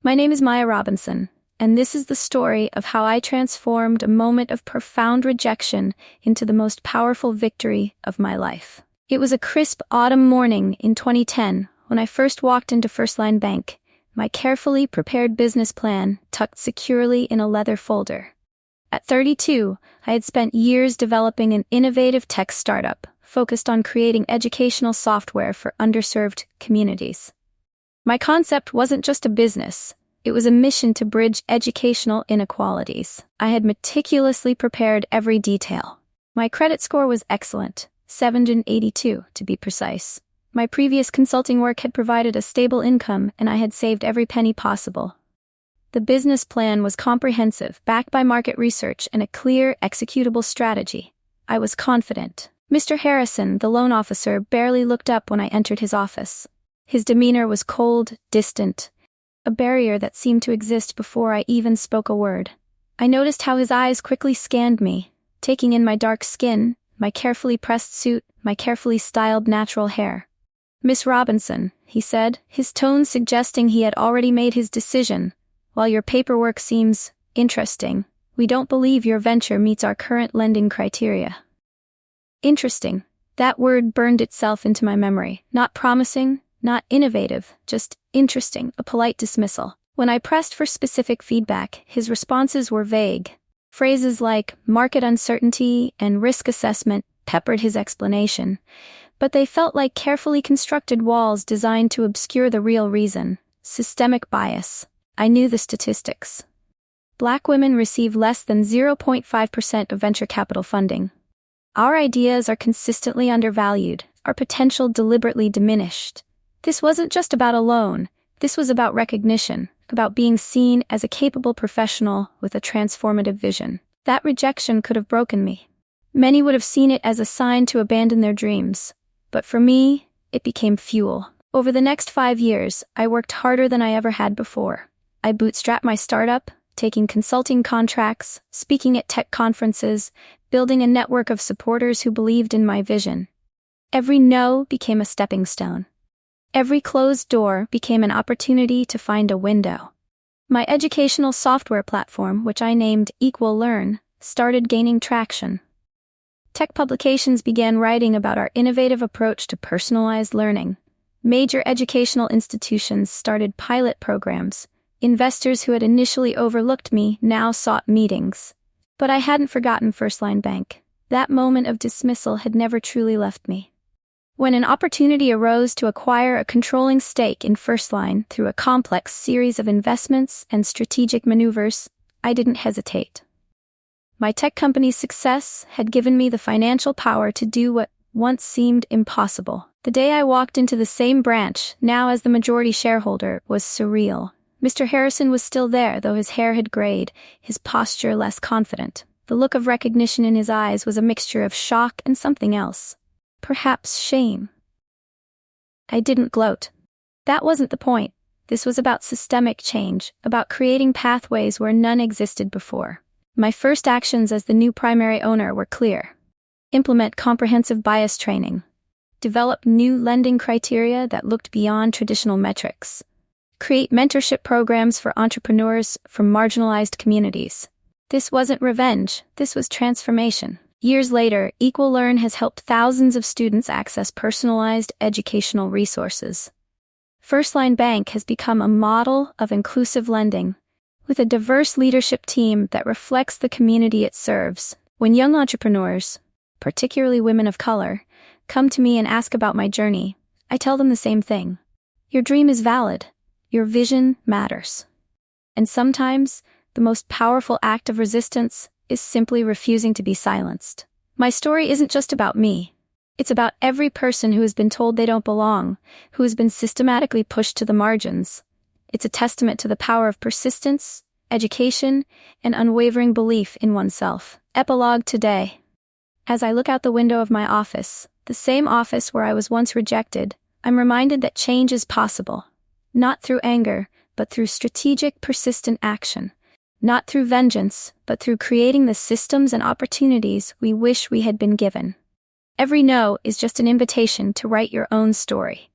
My name is Maya Robinson, and this is the story of how I transformed a moment of profound rejection into the most powerful victory of my life. It was a crisp autumn morning in 2010 when I first walked into First Line Bank, my carefully prepared business plan tucked securely in a leather folder. At 32, I had spent years developing an innovative tech startup focused on creating educational software for underserved communities. My concept wasn't just a business, it was a mission to bridge educational inequalities. I had meticulously prepared every detail. My credit score was excellent, 782 to be precise. My previous consulting work had provided a stable income, and I had saved every penny possible. The business plan was comprehensive, backed by market research and a clear, executable strategy. I was confident. Mr. Harrison, the loan officer, barely looked up when I entered his office. His demeanor was cold, distant, a barrier that seemed to exist before I even spoke a word. I noticed how his eyes quickly scanned me, taking in my dark skin, my carefully pressed suit, my carefully styled natural hair. "Miss Robinson," he said, his tone suggesting he had already made his decision. "While your paperwork seems interesting, we don't believe your venture meets our current lending criteria." Interesting. That word burned itself into my memory. Not promising, not innovative, just interesting, a polite dismissal. When I pressed for specific feedback, his responses were vague. Phrases like market uncertainty and risk assessment peppered his explanation, but they felt like carefully constructed walls designed to obscure the real reason: systemic bias. I knew the statistics. Black women receive less than 0.5% of venture capital funding. Our ideas are consistently undervalued, our potential deliberately diminished. This wasn't just about a loan, this was about recognition, about being seen as a capable professional with a transformative vision. That rejection could have broken me. Many would have seen it as a sign to abandon their dreams, but for me, it became fuel. Over the next 5 years, I worked harder than I ever had before. I bootstrapped my startup, taking consulting contracts, speaking at tech conferences, building a network of supporters who believed in my vision. Every no became a stepping stone. Every closed door became an opportunity to find a window. My educational software platform, which I named Equal Learn, started gaining traction. Tech publications began writing about our innovative approach to personalized learning. Major educational institutions started pilot programs. Investors who had initially overlooked me now sought meetings. But I hadn't forgotten First Line Bank. That moment of dismissal had never truly left me. When an opportunity arose to acquire a controlling stake in First Line through a complex series of investments and strategic maneuvers, I didn't hesitate. My tech company's success had given me the financial power to do what once seemed impossible. The day I walked into the same branch, now as the majority shareholder, was surreal. Mr. Harrison was still there, though his hair had grayed, his posture less confident. The look of recognition in his eyes was a mixture of shock and something else. Perhaps shame. I didn't gloat. That wasn't the point. This was about systemic change, about creating pathways where none existed before. My first actions as the new primary owner were clear. Implement comprehensive bias training. Develop new lending criteria that looked beyond traditional metrics. Create mentorship programs for entrepreneurs from marginalized communities. This wasn't revenge, this was transformation. Years later, Equal Learn has helped thousands of students access personalized educational resources. First Line Bank has become a model of inclusive lending, with a diverse leadership team that reflects the community it serves. When young entrepreneurs, particularly women of color, come to me and ask about my journey, I tell them the same thing. Your dream is valid. Your vision matters. And sometimes, the most powerful act of resistance is simply refusing to be silenced. My story isn't just about me. It's about every person who has been told they don't belong, who has been systematically pushed to the margins. It's a testament to the power of persistence, education, and unwavering belief in oneself. Epilogue today. As I look out the window of my office, the same office where I was once rejected, I'm reminded that change is possible. Not through anger, but through strategic, persistent action. Not through vengeance, but through creating the systems and opportunities we wish we had been given. Every no is just an invitation to write your own story.